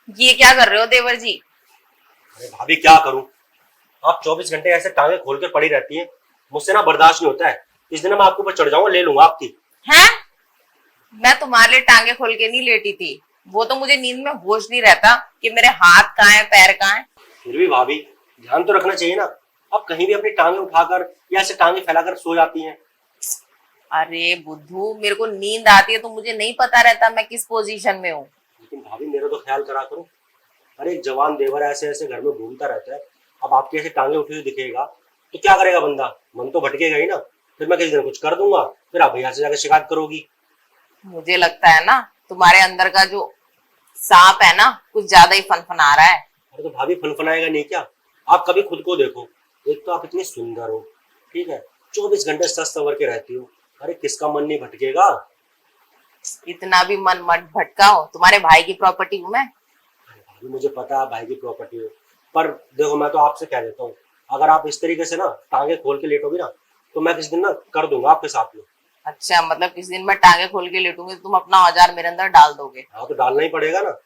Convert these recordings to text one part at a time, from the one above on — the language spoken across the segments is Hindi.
ये क्या कर रहे हो देवर जी? अरे भाभी क्या करूं। आप 24 घंटे ऐसे टांगे खोल कर पड़ी रहती हैं। मुझसे ना बर्दाश्त नहीं होता है। इस दिन मैं आपके ऊपर चढ़ जाऊंगा, ले लूंगा आपकी। हैं? मैं तुम्हारे लिए टांगे खोल के नहीं लेटी थी। वो तो मुझे नींद में होश नहीं रहता कि मेरे हाथ कहाँ है, पैर कहाँ है। फिर भी भाभी, ध्यान तो रखना चाहिए ना। आप कहीं भी अपनी टांगे उठाकर या ऐसे टांगे फैलाकर सो जाती हैं। अरे बुद्धू, मेरे को नींद आती है तो मुझे नहीं पता रहता मैं किस पोजीशन में हूँ। लेकिन भाभी मेरा तो ख्याल करा करो। अरे एक जवान देवर ऐसे ऐसे घर में घूमता रहता है। अब आपकी ऐसे टांगे उठी हुई दिखेगा तो क्या करेगा बंदा? मन तो भटकेगा ही ना। फिर मैं किसी दिन कुछ कर दूंगा, फिर आप भैया से जाकर शिकायत करोगी। मुझे लगता है ना, तुम्हारे अंदर का जो सांप है ना, कुछ ज्यादा ही फनफना रहा है। अरे तो भाभी फनफनाएगा नहीं क्या? आप कभी खुद को देखो। एक तो आप इतनी सुंदर हो, ठीक है, 24 घंटे सच संवर के रहती हो। अरे किसका मन नहीं भटकेगा? इतना भी मन मत भटकाओ, तुम्हारे भाई की प्रॉपर्टी हूं मैं। अरे भाभी मुझे पता है भाई की प्रॉपर्टी हो, पर देखो मैं तो आपसे कह देता हूँ, अगर आप इस तरीके से ना टांगे खोल के लेटोगी ना, तो मैं किसी दिन ना कर दूंगा आपके साथ में। अच्छा, मतलब किसी दिन मैं टांगे खोल के लेटूंगी तो तुम अपना औजार मेरे अंदर डाल दोगे? हाँ तो डालना ही पड़ेगा ना।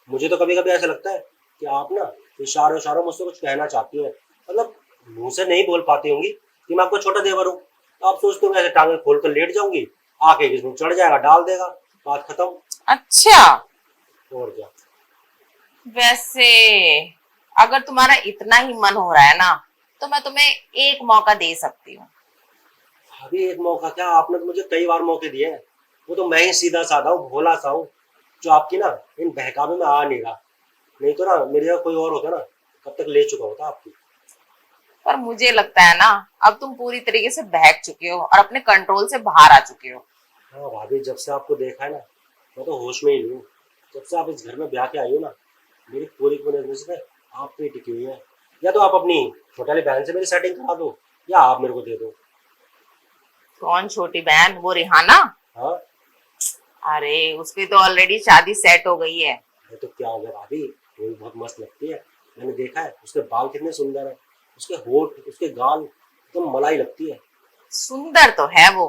मुझे तो कभी कभी ऐसा लगता है कि आप ना इशारों इशारों मुझसे कुछ कहना चाहती हैं। मतलब मुंह से नहीं बोल पाती होंगी कि मैं आपको छोटा देवर हूँ, तो आप सोचते हो ऐसे टांगे खोल कर लेट जाऊंगी, आके किसी दिन चढ़ जाएगा, डाल देगा, बात खत्म। अच्छा। और क्या। वैसे अगर तुम्हारा इतना ही मन हो रहा है ना, तो मैं तुम्हें एक मौका दे सकती हूँ। अभी एक मौका क्या, आपने तो मुझे कई बार मौके दिए हैं। वो तो मैं ही सीधा साधा हूँ, भोला सा हूँ, जो आपकी ना इन बहकावे में आ नहीं रहा। नहीं तो ना मेरे जगह कोई और होता ना, कब तक ले चुका होता आपकी। पर मुझे लगता है ना, अब तुम पूरी तरीके से बहक चुके हो और अपने कंट्रोल से बाहर आ चुके हो। हाँ भाभी, जब से आपको देखा है ना, मैं तो होश में ही नहीं हूँ। जब से आप इस घर में ब्याह के आई हो ना, मेरी पूरी पूरी नजर आप पे ही टिकी हुई है। या तो आप अपनी छोटी वाली बहन से मेरी सेटिंग करा दो, या आप मेरे को दे दो। कौन छोटी बहन? वो रिहाना? हाँ। अरे उसकी तो ऑलरेडी शादी सेट हो गई है। अरे तो क्या हो गया भाभी, वो भी बहुत मस्त लगती है। मैंने देखा है, उसके बाल कितने सुंदर है, उसके होठ, उसके गाल एकदम मलाई लगती है। सुंदर तो है वो,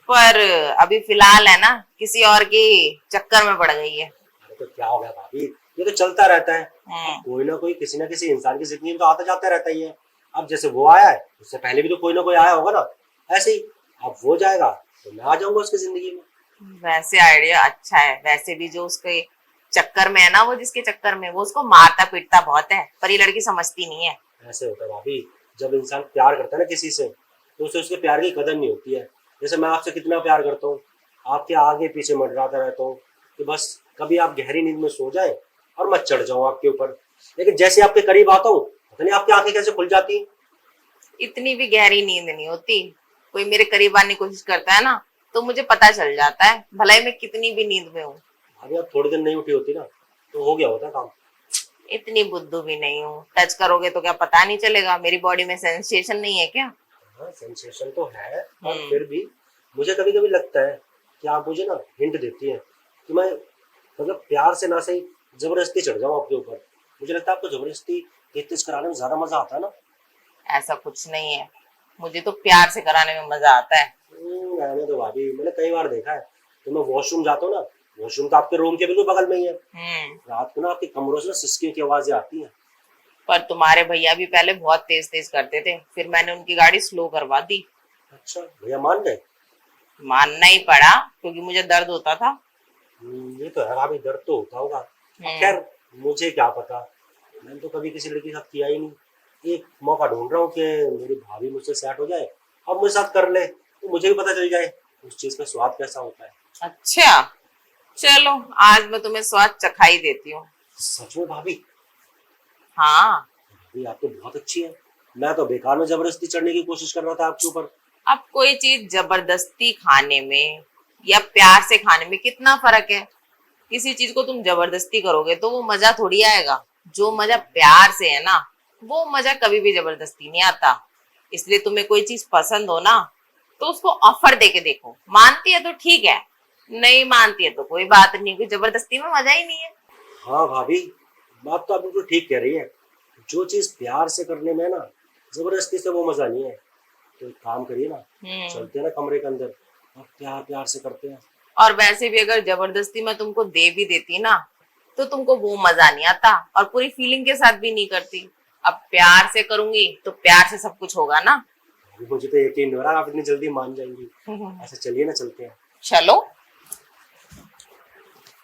पर अभी फिलहाल है ना किसी और की चक्कर में पड़ गई है। अरे तो क्या हो गया भाभी, ये तो चलता रहता है। अब हम्म। कोई ना किसी इंसान की जिंदगी में तो आता जाता रहता ही है। अब जैसे वो आया है, उससे पहले भी तो कोई ना कोई आया होगा ना, ऐसे ही। अब वो जाएगा तो मैं आ जाऊंगा उसकी जिंदगी में। वैसे आइडिया अच्छा है। वैसे भी जो उसके चक्कर में है ना, वो जिसके चक्कर में, वो उसको मारता पीटता बहुत है, पर ये लड़की समझती नहीं है। ऐसे होता है भाभी, जब इंसान प्यार करता है ना किसी से, तो उसे उसके प्यार की कदर नहीं होती है। जैसे मैं आपसे कितना प्यार करता हूँ, आपके आगे पीछे मंडराता रहता हूँ कि बस कभी आप गहरी नींद में सो जाए और मैं चढ़ जाऊँ आपके ऊपर। लेकिन जैसे आपके करीब आता हूँ, पता नहीं आपकी आंखें कैसे खुल जाती हैं। इतनी भी गहरी नींद नहीं होती। कोई मेरे करीब आने की कोशिश करता है ना, तो मुझे पता चल जाता है, भला ही मैं कितनी भी नींद में हूँ। अभी आप थोड़ी देर नहीं उठी होती ना, तो हो गया होता काम। इतनी बुद्धू भी नहीं हूँ। टच करोगे तो क्या पता नहीं चलेगा? मेरी बॉडी में सेंसेशन नहीं है क्या? हाँ सेंसेशन तो है, पर हम्म। फिर भी मुझे कभी कभी लगता है कि आप मुझे ना हिंट देती हैं कि मैं मतलब प्यार से ना सही जबरदस्ती चढ़ जाऊं आपके ऊपर। मुझे लगता है आपको जबरदस्ती तेज तेज कराने में ज्यादा मजा आता है ना। ऐसा कुछ नहीं है, मुझे तो प्यार से कराने में मजा आता है। मैंने तो भाभी मैंने कई बार देखा है। तो मैं वॉशरूम जाता हूँ ना, वॉशरूम तो आपके रूम के बिल्कुल बगल में ही है। हम्म। रात को ना आपके कमरों से ना सिसकियों की आवाजें आती हैं। पर तुम्हारे भैया भी पहले बहुत तेज तेज करते थे, फिर मैंने उनकी गाड़ी स्लो करवा दी। अच्छा भैया मान गए? मानना ही पड़ा, क्योंकि मुझे दर्द होता था। ये तो है भाभी, दर्द तो होता होगा। अब हम्म। खैर, मुझे क्या पता, मैंने तो कभी किसी लड़की के साथ किया ही नहीं। एक मौका ढूंढ रहा हूँ कि मेरी भाभी मुझसे सेट हो जाए और मुझे साथ कर ले, तो मुझे भी पता चल जाए उस चीज का स्वाद कैसा होता है। अच्छा, चलो आज मैं तुम्हें स्वाद चखा ही देती हूँ। सच में भाभी? हाँ। भाभी आप तो बहुत अच्छी है। मैं तो बेकार में जबरदस्ती चढ़ने की कोशिश कर रहा था आपके ऊपर। अब कोई चीज जबरदस्ती खाने में या प्यार से खाने में कितना फर्क है? किसी चीज को तुम जबरदस्ती करोगे तो वो मजा थोड़ी आएगा। जो मजा प्यार से है ना, वो मजा कभी भी जबरदस्ती नहीं आता। इसलिए तुम्हें कोई चीज पसंद हो ना, तो उसको ऑफर दे के देखो। मानती है तो ठीक है, नहीं मानती है तो कोई बात नहीं, क्योंकि जबरदस्ती में मजा ही नहीं है। हाँ भाभी, बात तो आप बिल्कुल ठीक कह रही है। जो चीज प्यार से करने में है ना, जबरदस्ती से वो मजा नहीं है। तो एक काम करिए ना, हम्म। चलते हैं ना कमरे के अंदर और प्यार प्यार से करते हैं। और वैसे भी अगर जबरदस्ती मैं तुमको दे भी देती ना, तो तुमको वो मजा नहीं आता और पूरी फीलिंग के साथ भी नहीं करती। अब प्यार से करूंगी तो प्यार से सब कुछ होगा ना। मुझे तो यकीन नहीं हो रहा आप इतनी जल्दी मान जाएंगी। ऐसा चलिए ना, चलते हैं। चलो।